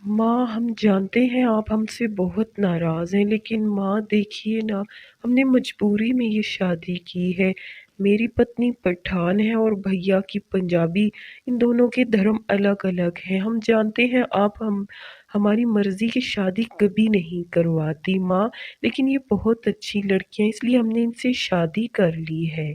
माँ, हम जानते हैं आप हमसे बहुत नाराज़ हैं, लेकिन माँ देखिए ना, हमने मजबूरी में ये शादी की है। मेरी पत्नी पठान है और भैया की पंजाबी। इन दोनों के धर्म अलग-अलग हैं। हम जानते हैं आप हम हमारी मर्ज़ी की शादी कभी नहीं करवाती माँ, लेकिन ये बहुत अच्छी लड़कियाँ हैं, इसलिए हमने इनसे शादी कर ली है।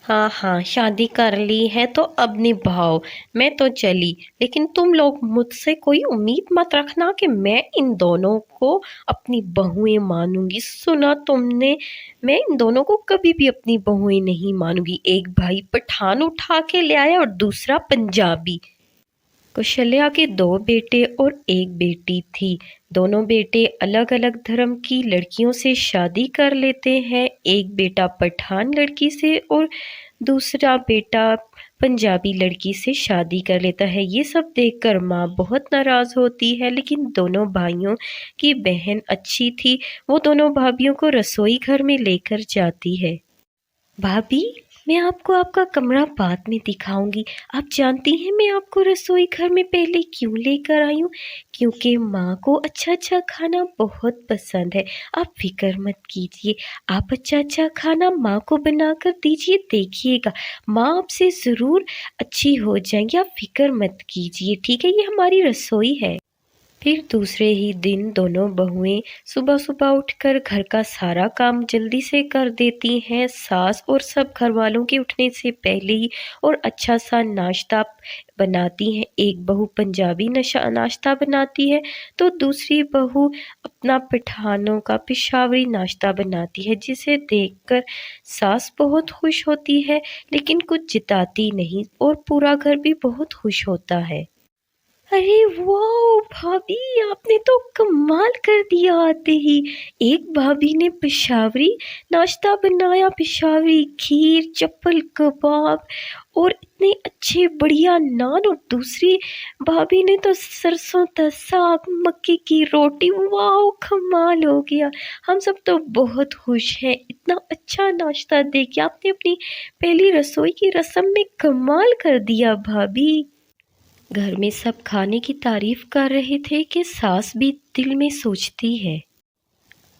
हाँ हाँ, शादी कर ली है तो अब निभाओ। मैं तो चली, लेकिन तुम लोग मुझसे कोई उम्मीद मत रखना कि मैं इन दोनों को अपनी बहुएं मानूंगी। सुना तुमने? मैं इन दोनों को कभी भी अपनी बहुएं नहीं मानूंगी। एक भाई पठान उठा के ले आया और दूसरा पंजाबी। कौशल्या के दो बेटे और एक बेटी थी। दोनों बेटे अलग अलग धर्म की लड़कियों से शादी कर लेते हैं। एक बेटा पठान लड़की से और दूसरा बेटा पंजाबी लड़की से शादी कर लेता है। ये सब देखकर माँ बहुत नाराज होती है, लेकिन दोनों भाइयों की बहन अच्छी थी। वो दोनों भाभियों को रसोई घर में लेकर जाती है। भाभी, मैं आपको आपका कमरा बाद में दिखाऊंगी। आप जानती हैं मैं आपको रसोई घर में पहले क्यों लेकर आई हूँ? क्योंकि माँ को अच्छा अच्छा खाना बहुत पसंद है। आप फिक्र मत कीजिए। आप अच्छा अच्छा खाना माँ को बना कर दीजिए, देखिएगा माँ आपसे ज़रूर अच्छी हो जाएंगी। आप फिक्र मत कीजिए, ठीक है? ये हमारी रसोई है। फिर दूसरे ही दिन दोनों बहुएं सुबह सुबह उठकर घर का सारा काम जल्दी से कर देती हैं। सास और सब घर वालों के उठने से पहले ही और अच्छा सा नाश्ता बनाती हैं। एक बहू पंजाबी नाश्ता बनाती है तो दूसरी बहू अपना पठानों का पेशावरी नाश्ता बनाती है, जिसे देखकर सास बहुत खुश होती है, लेकिन कुछ जताती नहीं और पूरा घर भी बहुत खुश होता है। अरे वाह भाभी, आपने तो कमाल कर दिया आते ही। एक भाभी ने पेशावरी नाश्ता बनाया, पेशावरी खीर, चप्पल कबाब और इतने अच्छे बढ़िया नान, और दूसरी भाभी ने तो सरसों का साग, मक्के की रोटी। वाह, कमाल हो गया। हम सब तो बहुत खुश हैं। इतना अच्छा नाश्ता देके आपने अपनी पहली रसोई की रस्म में कमाल कर दिया भाभी। घर में सब खाने की तारीफ कर रहे थे कि सास भी दिल में सोचती है,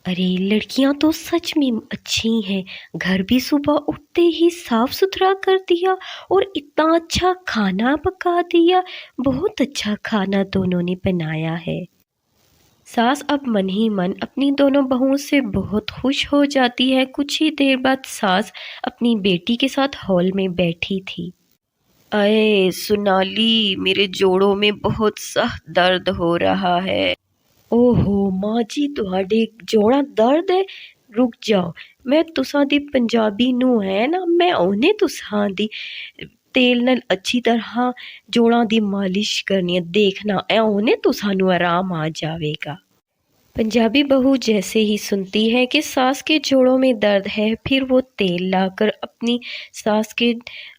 अरे लड़कियां तो सच में अच्छी हैं। घर भी सुबह उठते ही साफ सुथरा कर दिया और इतना अच्छा खाना पका दिया। बहुत अच्छा खाना दोनों ने बनाया है। सास अब मन ही मन अपनी दोनों बहुओं से बहुत खुश हो जाती है। कुछ ही देर बाद सास अपनी बेटी के साथ हॉल में बैठी थी। अये सोनाली, मेरे जोड़ों में बहुत सख्त दर्द हो रहा है। ओहो माँ जी, तुहाडे जोड़ा दर्द है? रुक जाओ, मैं तुसां दी पंजाबी नू है ना, मैं उन्हें तुसां दी तेल नाल अच्छी तरह जोड़ां दी मालिश करनी है। देखना ऐ उन्हें तुसां नू आराम आ जावेगा। पंजाबी बहू जैसे ही सुनती है कि सास के जोड़ों में दर्द है, फिर वो तेल लाकर अपनी सास के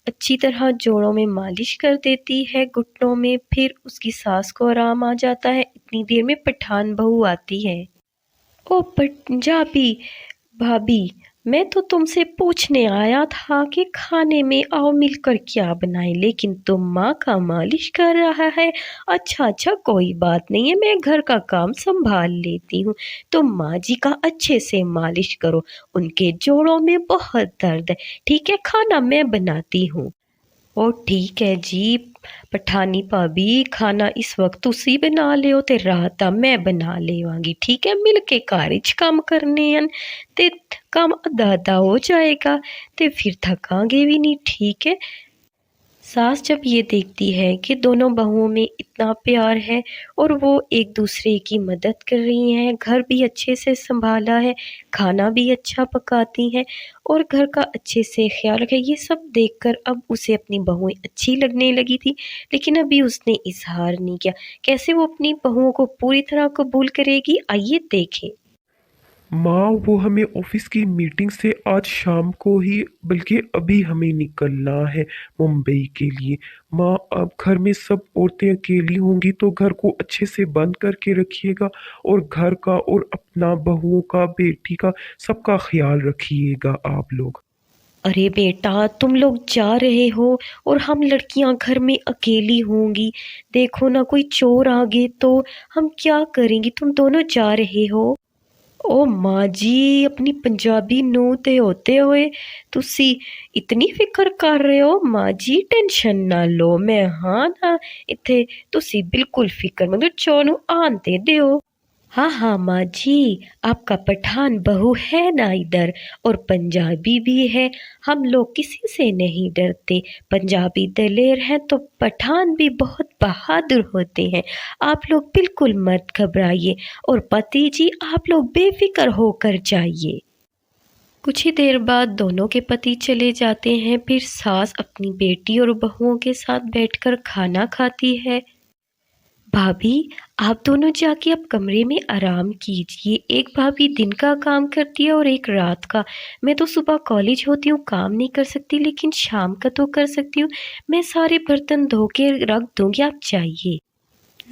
अच्छी तरह जोड़ों में मालिश कर देती है, घुटनों में। फिर उसकी सास को आराम आ जाता है। इतनी देर में पठान बहू आती है। ओ पंजाबी भाभी, मैं तो तुमसे पूछने आया था कि खाने में आओ मिलकर क्या बनाएं, लेकिन तुम माँ का मालिश कर रहा है। अच्छा अच्छा, कोई बात नहीं है, मैं घर का काम संभाल लेती हूँ। तुम माँ जी का अच्छे से मालिश करो, उनके जोड़ों में बहुत दर्द है। ठीक है, खाना मैं बनाती हूँ। ओ ठीक है जी पठानी भाभी, खाना इस वक्त तुसी बना लियो ते रात दा मैं बना लेवांगी। ठीक है, मिल के घर च कम करने हैं ते कम अद्धा अद्धा हो जाएगा ते फिर थकांगे भी नहीं। ठीक है। सास जब ये देखती है कि दोनों बहुओं में इतना प्यार है और वो एक दूसरे की मदद कर रही हैं, घर भी अच्छे से संभाला है, खाना भी अच्छा पकाती हैं और घर का अच्छे से ख्याल रखा, ये सब देखकर अब उसे अपनी बहुएं अच्छी लगने लगी थी। लेकिन अभी उसने इजहार नहीं किया। कैसे वो अपनी बहुओं को पूरी तरह कबूल करेगी, आइए देखें। माँ, वो हमें ऑफिस की मीटिंग से आज शाम को ही, बल्कि अभी हमें निकलना है मुंबई के लिए। माँ, अब घर में सब औरतें अकेली होंगी तो घर को अच्छे से बंद करके रखिएगा और घर का और अपना बहुओं का, बेटी का, सबका ख्याल रखिएगा आप लोग। अरे बेटा, तुम लोग जा रहे हो और हम लड़कियां घर में अकेली होंगी। देखो ना, कोई चोर आ गए तो हम क्या करेंगी? तुम दोनों जा रहे हो। ओ माँ जी, अपनी पंजाबी नूं ते होते हुए तुसी इतनी फिक्र कर रहे हो। माँ जी टेंशन ना लो, मैं हाँ ना इत्थे। तुसी बिल्कुल फिक्र मत करो, चोर नूं आन ते दियो। हाँ हाँ माँ जी, आपका पठान बहू है ना इधर, और पंजाबी भी है। हम लोग किसी से नहीं डरते। पंजाबी दलेर हैं तो पठान भी बहुत बहादुर होते हैं। आप लोग बिल्कुल मत घबराइए, और पति जी आप लोग बेफिक्र होकर जाइए। कुछ ही देर बाद दोनों के पति चले जाते हैं। फिर सास अपनी बेटी और बहुओं के साथ बैठकर खाना खाती है। भाभी, आप दोनों जाके अब कमरे में आराम कीजिए। एक भाभी दिन का काम करती है और एक रात का। मैं तो सुबह कॉलेज होती हूँ, काम नहीं कर सकती, लेकिन शाम का तो कर सकती हूँ। मैं सारे बर्तन धो के रख दूंगी, आप जाइए।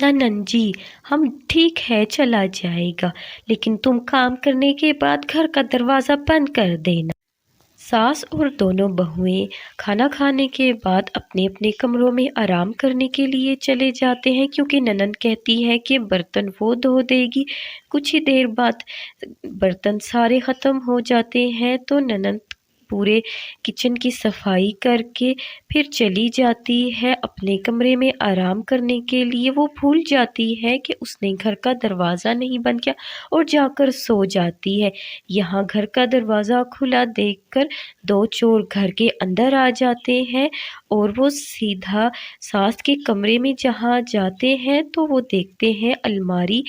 ननन जी, हम ठीक है, चला जाएगा, लेकिन तुम काम करने के बाद घर का दरवाज़ा बंद कर देना। सास और दोनों बहुएं खाना खाने के बाद अपने अपने कमरों में आराम करने के लिए चले जाते हैं, क्योंकि ननंद कहती है कि बर्तन वो धो देगी। कुछ ही देर बाद बर्तन सारे ख़त्म हो जाते हैं तो ननंद पूरे किचन की सफाई करके फिर चली जाती है अपने कमरे में आराम करने के लिए। वो भूल जाती है कि उसने घर का दरवाज़ा नहीं बंद किया और जाकर सो जाती है। यहाँ घर का दरवाज़ा खुला देखकर दो चोर घर के अंदर आ जाते हैं, और वो सीधा सास के कमरे में जहाँ जाते हैं तो वो देखते हैं, अलमारी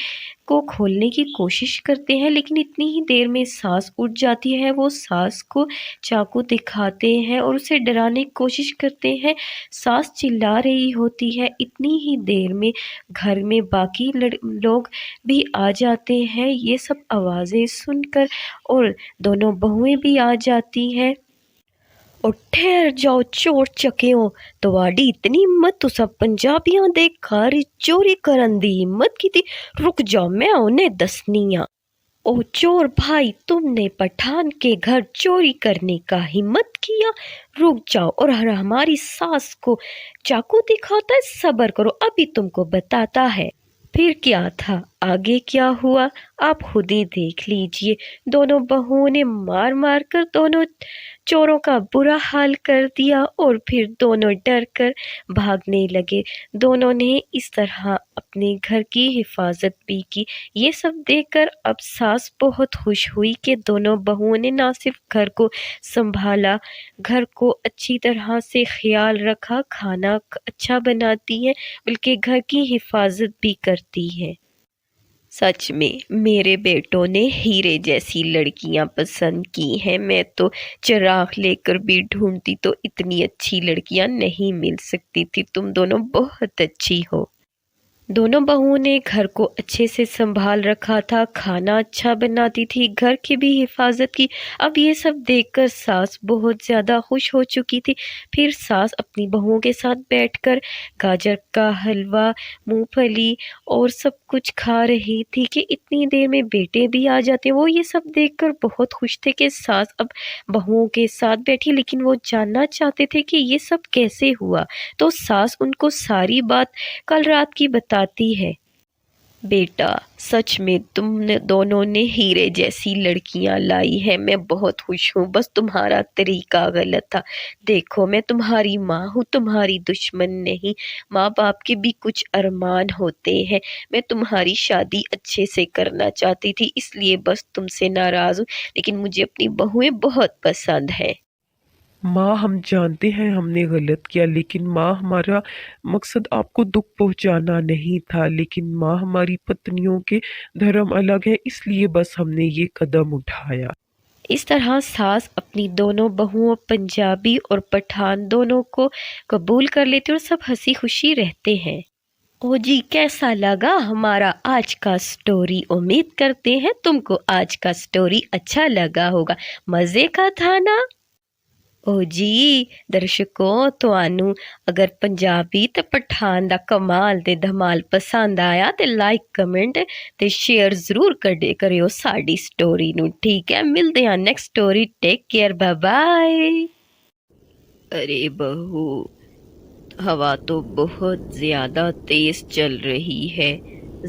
को खोलने की कोशिश करते हैं, लेकिन इतनी ही देर में सास उठ जाती है। वो सास को चाकू दिखाते हैं और उसे डराने की कोशिश करते हैं। सास चिल्ला रही होती है। इतनी ही देर में घर में बाकी लोग भी आ जाते हैं ये सब आवाज़ें सुनकर, और दोनों बहुएं भी आ जाती हैं। और ठहर जाओ चोर चकेओ, ਤੁਹਾਡੀ इतनी हिम्मत, तुसा पंजाबियां दे घर चोरी करन दी हिम्मत की थी। रुक जाओ, मैं उन्हें दसनी आ। ओ चोर भाई, तुमने पठान के घर चोरी करने का हिम्मत किया? रुक जाओ और हमारी सास को चाकू दिखाता है। सब्र करो, अभी तुमको बताता है। फिर क्या था, आगे क्या हुआ आप खुद ही देख लीजिए। दोनों बहुओं ने मार मार कर दोनों चोरों का बुरा हाल कर दिया, और फिर दोनों डर कर भागने लगे। दोनों ने इस तरह अपने घर की हिफाजत भी की। ये सब देखकर अब सास बहुत खुश हुई कि दोनों बहुओं ने ना सिर्फ घर को संभाला, घर को अच्छी तरह से ख्याल रखा, खाना अच्छा बनाती है, बल्कि घर की हिफाजत भी करती है। सच में मेरे बेटों ने हीरे जैसी लड़कियां पसंद की हैं। मैं तो चिराग लेकर भी ढूंढती तो इतनी अच्छी लड़कियां नहीं मिल सकती थी। तुम दोनों बहुत अच्छी हो। दोनों बहुओं ने घर को अच्छे से संभाल रखा था, खाना अच्छा बनाती थी, घर की भी हिफाजत की। अब ये सब देखकर सास बहुत ज़्यादा खुश हो चुकी थी। फिर सास अपनी बहुओं के साथ बैठकर गाजर का हलवा, मूंगफली और सब कुछ खा रही थी कि इतनी देर में बेटे भी आ जाते। वो ये सब देखकर बहुत खुश थे कि सास अब बहुओं के साथ बैठी, लेकिन वो जानना चाहते थे कि ये सब कैसे हुआ। तो सास उनको सारी बात कल रात की बताती है। बेटा, सच में तुमने दोनों ने हीरे जैसी लड़कियां लाई है। मैं बहुत खुश हूँ, बस तुम्हारा तरीका गलत था। देखो, मैं तुम्हारी माँ हूँ, तुम्हारी दुश्मन नहीं। माँ बाप के भी कुछ अरमान होते हैं। मैं तुम्हारी शादी अच्छे से करना चाहती थी, इसलिए बस तुमसे नाराज़ हूँ, लेकिन मुझे अपनी बहुएं बहुत पसंद है। माँ, हम जानते हैं हमने गलत किया, लेकिन माँ हमारा मकसद आपको दुख पहुंचाना नहीं था। लेकिन माँ, हमारी पत्नियों के धर्म अलग है, इसलिए बस हमने ये कदम उठाया। इस तरह सास अपनी दोनों बहुओं, पंजाबी और पठान दोनों को कबूल कर लेते और सब हंसी खुशी रहते हैं। ओ जी, कैसा लगा हमारा आज का स्टोरी? उम्मीद करते हैं तुमको आज का स्टोरी अच्छा लगा होगा। मज़े का था ना? ओ जी दर्शकों ਤੁਹਾਨੂੰ ਅਗਰ ਪੰਜਾਬੀ ਤੇ ਪਠਾਨ ਦਾ ਕਮਾਲ ਤੇ ਧਮਾਲ ਪਸੰਦ ਆਇਆ ਤੇ ਲਾਈਕ ਕਮੈਂਟ ਤੇ ਸ਼ੇਅਰ ਜ਼ਰੂਰ ਕਰਿਓ ਸਾਡੀ ਸਟੋਰੀ ਨੂੰ। ਠੀਕ ਹੈ, ਮਿਲਦੇ ਹਾਂ ਨੈਕਸਟ ਸਟੋਰੀ। ਟੇਕ केयर, बाय बाय। अरे बहू, हवा तो बहुत ज़्यादा तेज़ चल रही है।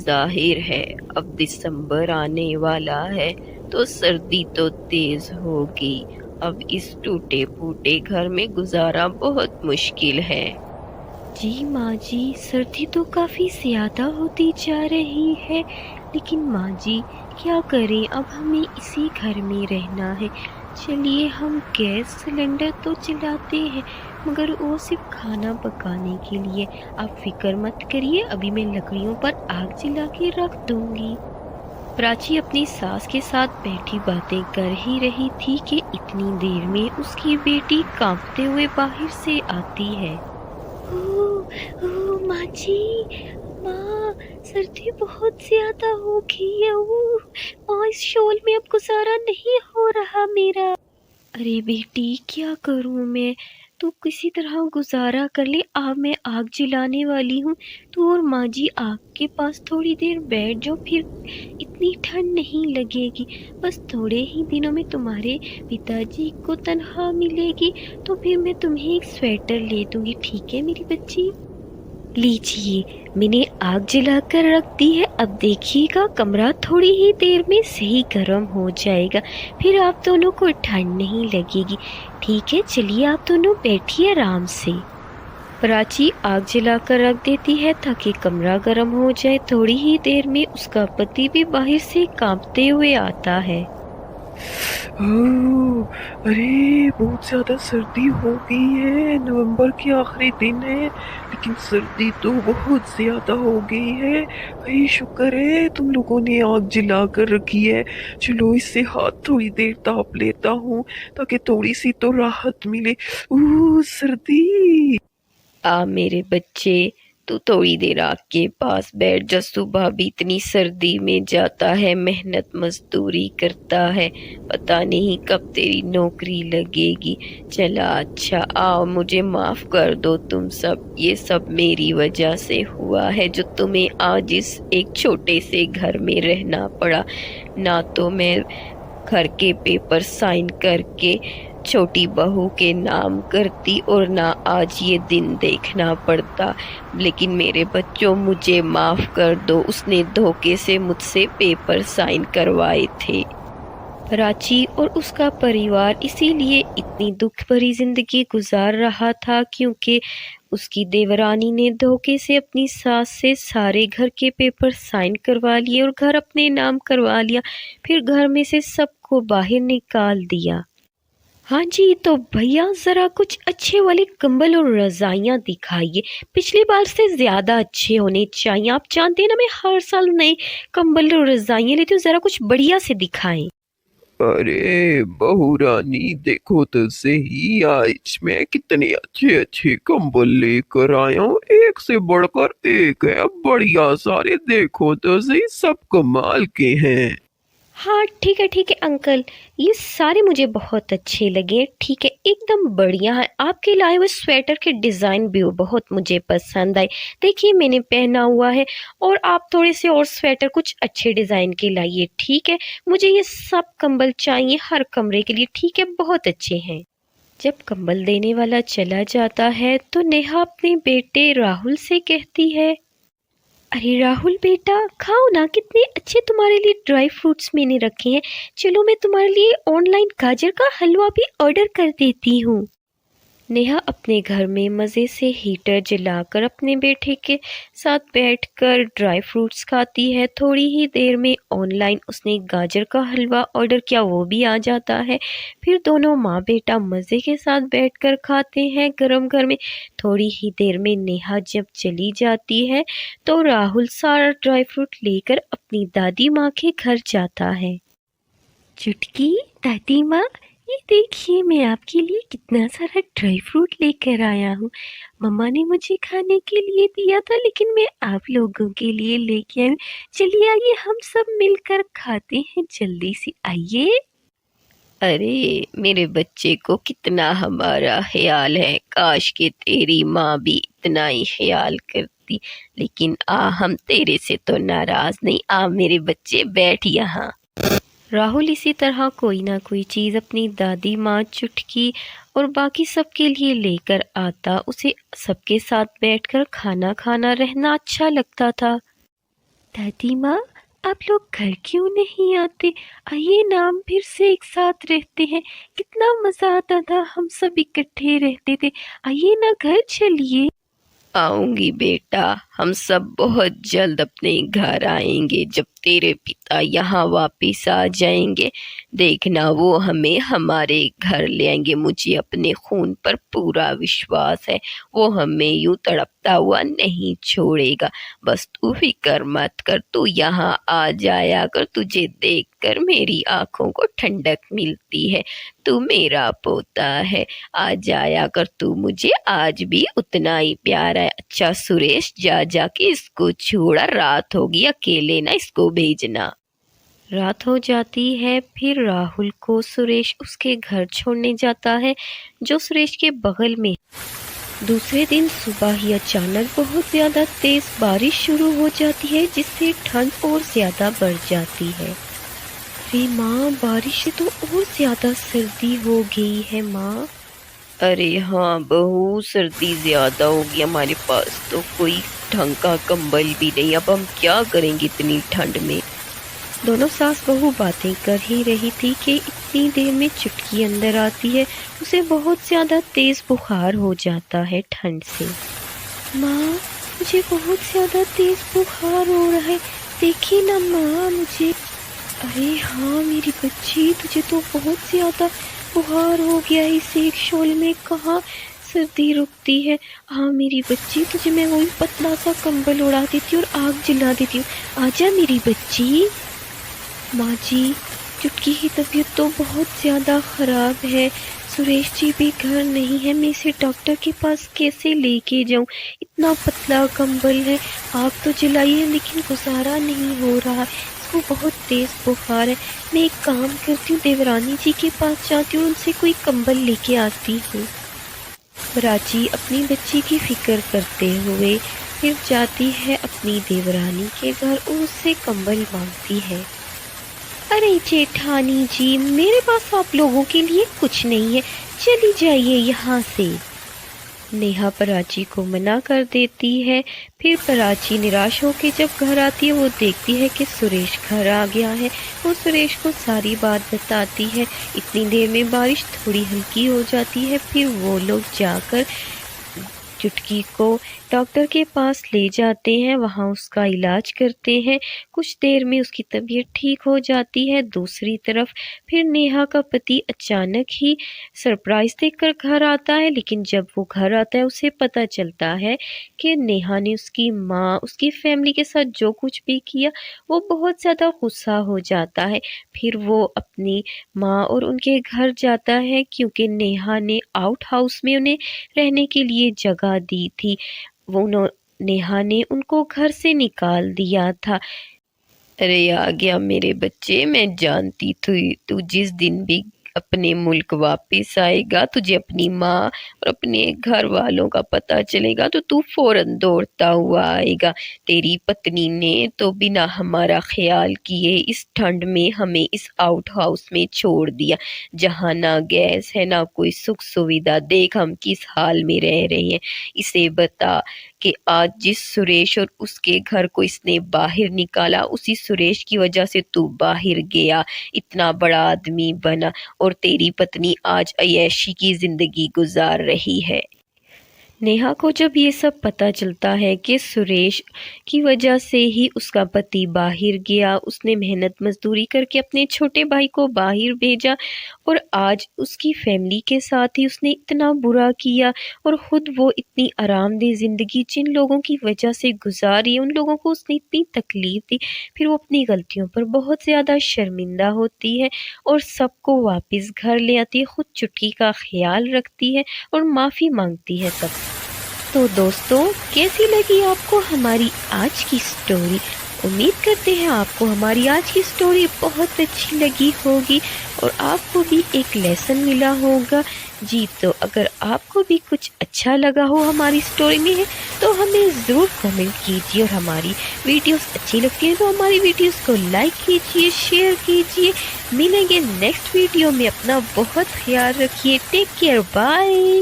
जाहिर है अब दिसंबर आने वाला है तो सर्दी तो तेज़ होगी। अब इस टूटे फूटे घर में गुजारा बहुत मुश्किल है। जी माँ जी, सर्दी तो काफ़ी ज़्यादा होती जा रही है, लेकिन माँ जी क्या करें, अब हमें इसी घर में रहना है। चलिए हम गैस सिलेंडर तो चलाते हैं, मगर वो सिर्फ खाना पकाने के लिए। आप फिक्र मत करिए, अभी मैं लकड़ियों पर आग जला के रख दूंगी। प्राची अपनी सास के साथ बैठी बातें कर ही रही थी कि इतनी देर में उसकी बेटी कांपते हुए बाहर से आती है। ओह माँ जी, माँ, सर्दी बहुत ज्यादा हो गई है। माँ, इस शॉल में अब गुजारा नहीं हो रहा मेरा। अरे बेटी क्या करूँ मैं, तू किसी तरह गुजारा कर ले। मैं आग जलाने वाली हूँ, तू और माँ जी आग के पास थोड़ी देर बैठ जाओ, फिर इतनी ठंड नहीं लगेगी। बस थोड़े ही दिनों में तुम्हारे पिताजी को तनख्वाह मिलेगी, तो फिर मैं तुम्हें एक स्वेटर ले दूंगी। ठीक है मेरी बच्ची? लीजिए, मैंने आग जलाकर रख दी है। अब देखिएगा कमरा थोड़ी ही देर में सही गर्म हो जाएगा, फिर आप दोनों को ठंड नहीं लगेगी। ठीक है, चलिए आप दोनों बैठिए आराम से। प्राची आग जलाकर रख देती है ताकि कमरा गर्म हो जाए। थोड़ी ही देर में उसका पति भी बाहर से कांपते हुए आता है। अरे बहुत ज़्यादा सर्दी हो गई है, नवंबर के आखिरी दिन है, लेकिन सर्दी तो बहुत ज़्यादा हो गई है। भाई शुक्र है तुम लोगों ने आग जला कर रखी है। चलो इससे हाथ थोड़ी देर ताप लेता हूँ ताकि थोड़ी सी तो राहत मिले। सर्दी। मेरे बच्चे, तू थोड़ी देर आग के पास बैठ जा। सुबह भी इतनी सर्दी में जाता है, मेहनत मजदूरी करता है, पता नहीं कब तेरी नौकरी लगेगी। चला अच्छा, आओ, मुझे माफ़ कर दो तुम सब। ये सब मेरी वजह से हुआ है जो तुम्हें आज इस एक छोटे से घर में रहना पड़ा। ना तो मैं घर के पेपर साइन करके छोटी बहू के नाम करती और ना आज ये दिन देखना पड़ता। लेकिन मेरे बच्चों, मुझे माफ़ कर दो, उसने धोखे से मुझसे पेपर साइन करवाए थे। प्राची और उसका परिवार इसीलिए इतनी दुख भरी जिंदगी गुजार रहा था क्योंकि उसकी देवरानी ने धोखे से अपनी सास से सारे घर के पेपर साइन करवा लिए और घर अपने नाम करवा लिया, फिर घर में से सबको बाहर निकाल दिया। हाँ जी, तो भैया ज़रा कुछ अच्छे वाले कंबल और रज़ाइयाँ दिखाइए, पिछली बार से ज़्यादा अच्छे होने चाहिए। आप जानते हैं ना मैं हर साल नए कंबल और रज़ाइयाँ लेती हूँ, ज़रा कुछ बढ़िया से दिखाएं। अरे बहू रानी, देखो तो सही, आज मैं कितने अच्छे अच्छे कंबल लेकर आया हूँ। एक से बढ़कर एक है, बढ़िया सारे। देखो तो सही, सब कमाल के हैं। हाँ ठीक है अंकल, ये सारे मुझे बहुत अच्छे लगे। ठीक है, एकदम बढ़िया है। आपके लाए हुए स्वेटर के डिज़ाइन भी बहुत मुझे पसंद आए। देखिए मैंने पहना हुआ है, और आप थोड़े से और स्वेटर कुछ अच्छे डिज़ाइन के लाइए। ठीक है, मुझे ये सब कंबल चाहिए हर कमरे के लिए। ठीक है, बहुत अच्छे हैं। जब कंबल देने वाला चला जाता है तो नेहा अपने बेटे राहुल से कहती है, अरे राहुल बेटा, खाओ ना, कितने अच्छे तुम्हारे लिए ड्राई फ्रूट्स मैंने रखे हैं। चलो मैं तुम्हारे लिए ऑनलाइन गाजर का हलवा भी ऑर्डर कर देती हूँ। नेहा अपने घर में मज़े से हीटर जलाकर अपने बेटे के साथ बैठकर ड्राई फ्रूट्स खाती है। थोड़ी ही देर में ऑनलाइन उसने गाजर का हलवा ऑर्डर किया, वो भी आ जाता है। फिर दोनों माँ बेटा मज़े के साथ बैठकर खाते हैं गरम गरम। थोड़ी ही देर में नेहा जब चली जाती है तो राहुल सारा ड्राई फ्रूट लेकर अपनी दादी माँ के घर जाता है। चुटकी, दादी माँ, ये देखिए मैं आपके लिए कितना सारा ड्राई फ्रूट लेकर आया हूँ। मम्मा ने मुझे खाने के लिए दिया था, लेकिन मैं आप लोगों के लिए लेके आई हूँ। चलिए आइए हम सब मिलकर खाते हैं, जल्दी से आइए। अरे मेरे बच्चे को कितना हमारा ख्याल है, काश कि तेरी माँ भी इतना ही ख्याल करती। लेकिन हम तेरे से तो नाराज नहीं। मेरे बच्चे बैठ यहाँ। राहुल इसी तरह कोई ना कोई चीज़ अपनी दादी माँ, चुटकी और बाकी सबके लिए लेकर आता। उसे सबके साथ बैठकर खाना खाना रहना अच्छा लगता था। दादी माँ, आप लोग घर क्यों नहीं आते? आइए ना, हम फिर से एक साथ रहते हैं। कितना मज़ा आता था, हम सब इकट्ठे रहते थे। आइए ना, घर चलिए। आऊंगी बेटा, हम सब बहुत जल्द अपने घर आएंगे। जब तेरे पिता यहाँ वापिस आ जाएंगे, देखना वो हमें हमारे घर ले आएंगे। मुझे अपने खून पर पूरा विश्वास है, वो हमें यूं तड़पता हुआ नहीं छोड़ेगा। बस तू फिक्र मत कर, तू यहाँ आ जाया कर। तुझे देखकर मेरी आंखों को ठंडक मिलती है। तू मेरा पोता है, आ जाया कर तू। मुझे आज भी उतना ही प्यार है। अच्छा सुरेश, जा के इसको छोड़ा, रात होगी, अकेले ना इसको भेजना। रात हो जाती है। फिर राहुल को सुरेश उसके घर छोड़ने जाता है, जो सुरेश के बगल में। दूसरे दिन सुबह ही अचानक बहुत ज़्यादा तेज बारिश शुरू हो जाती है, जिससे ठंड और ज़्यादा बढ़ जाती है। अरे माँ, बारिश से तो और ज़्यादा सर्दी हो गई है माँ। अरे हाँ बहू, सर्दी ज़्यादा होगी। हमारे पास तो कोई ढंग का कंबल भी नहीं। अब हम क्या करेंगे इतनी ठंड में? दोनों सास बहू बातें कर ही रही थी कि इतनी देर में चुटकी अंदर आती है। उसे बहुत ज़्यादा तेज़ बुखार हो जाता है ठंड से। माँ, मुझे बहुत ज़्यादा तेज़ बुखार हो रहा है, देखिए ना माँ मुझे। अरे हाँ मेरी बच्ची, तुझे तो बहुत ज़्यादा बुखार हो गया है। इस एक शॉल में कहाँ सर्दी रुकती है। हाँ मेरी बच्ची, तुझे मैं वही पतला सा कंबल उड़ा देती हूँ और आग जला देती हूँ। आजा मेरी बच्ची। माँ जी, चुटकी की तबीयत तो बहुत ज़्यादा ख़राब है। सुरेश जी भी घर नहीं है, मैं इसे डॉक्टर के पास कैसे लेके जाऊँ? इतना पतला कंबल है, आग तो जलाई है लेकिन गुजारा नहीं हो रहा। इसको बहुत तेज़ बुखार है। मैं एक काम करती हूँ, देवरानी जी के पास जाती हूँ, उनसे कोई कंबल लेके आती हूँ। प्राची अपनी बच्ची की फिक्र करते हुए फिर जाती है अपनी देवरानी के घर और उससे कंबल मांगती है। अरे जेठानी जी, मेरे पास आप लोगों के लिए कुछ नहीं है, चली जाइए यहाँ से। नेहा प्राची को मना कर देती है। फिर प्राची निराश होकर जब घर आती है, वो देखती है कि सुरेश घर आ गया है। वो सुरेश को सारी बात बताती है। इतनी देर में बारिश थोड़ी हल्की हो जाती है। फिर वो लोग जाकर चुटकी को डॉक्टर के पास ले जाते हैं, वहाँ उसका इलाज करते हैं। कुछ देर में उसकी तबीयत ठीक हो जाती है। दूसरी तरफ फिर नेहा का पति अचानक ही सरप्राइज़ देकर घर आता है, लेकिन जब वो घर आता है उसे पता चलता है कि नेहा ने उसकी माँ, उसकी फैमिली के साथ जो कुछ भी किया, वो बहुत ज़्यादा गुस्सा हो जाता है। फिर वो अपनी माँ और उनके घर जाता है, क्योंकि नेहा ने आउट हाउस में उन्हें रहने के लिए जगह दी थी। नेहा ने उनको घर से निकाल दिया था। अरे आ गया मेरे बच्चे, मैं जानती थी तू जिस दिन भी अपने मुल्क वापस आएगा, तुझे अपनी माँ और अपने घर वालों का पता चलेगा तो तू फौरन दौड़ता हुआ आएगा। तेरी पत्नी ने तो बिना हमारा ख्याल किए इस ठंड में हमें इस आउट हाउस में छोड़ दिया, जहाँ ना गैस है ना कोई सुख सुविधा। देख हम किस हाल में रह रहे हैं। इसे बता कि आज जिस सुरेश और उसके घर को इसने बाहर निकाला, उसी सुरेश की वजह से तू बाहर गया, इतना बड़ा आदमी बना, और तेरी पत्नी आज अय्याशी की जिंदगी गुजार रही है। नेहा को जब ये सब पता चलता है कि सुरेश की वजह से ही उसका पति बाहर गया, उसने मेहनत मजदूरी करके अपने छोटे भाई को बाहर भेजा और आज उसकी फैमिली के साथ ही उसने इतना बुरा किया, और ख़ुद वो इतनी आरामदेह ज़िंदगी जिन लोगों की वजह से गुजारी, उन लोगों को उसने इतनी तकलीफ़ दी। फिर वो अपनी गलतियों पर बहुत ज़्यादा शर्मिंदा होती है और सबको वापस घर ले आती है, ख़ुद चुटकी का ख्याल रखती है और माफ़ी मांगती है सबसे। तो दोस्तों, कैसी लगी आपको हमारी आज की स्टोरी? उम्मीद करते हैं आपको हमारी आज की स्टोरी बहुत अच्छी लगी होगी اور آپ کو بھی ایک لیسن ملا ہوگا۔ جی تو اگر آپ کو بھی کچھ اچھا لگا ہو ہماری اسٹوری میں ہے تو ہمیں ضرور کمنٹ کیجیے، اور ہماری ویڈیوز اچھی لگتی ہیں تو ہماری ویڈیوز کو لائک کیجیے، شیئر کیجیے۔ ملیں گے نیکسٹ ویڈیو میں، اپنا بہت خیال رکھیے، ٹیک کیئر، بائے۔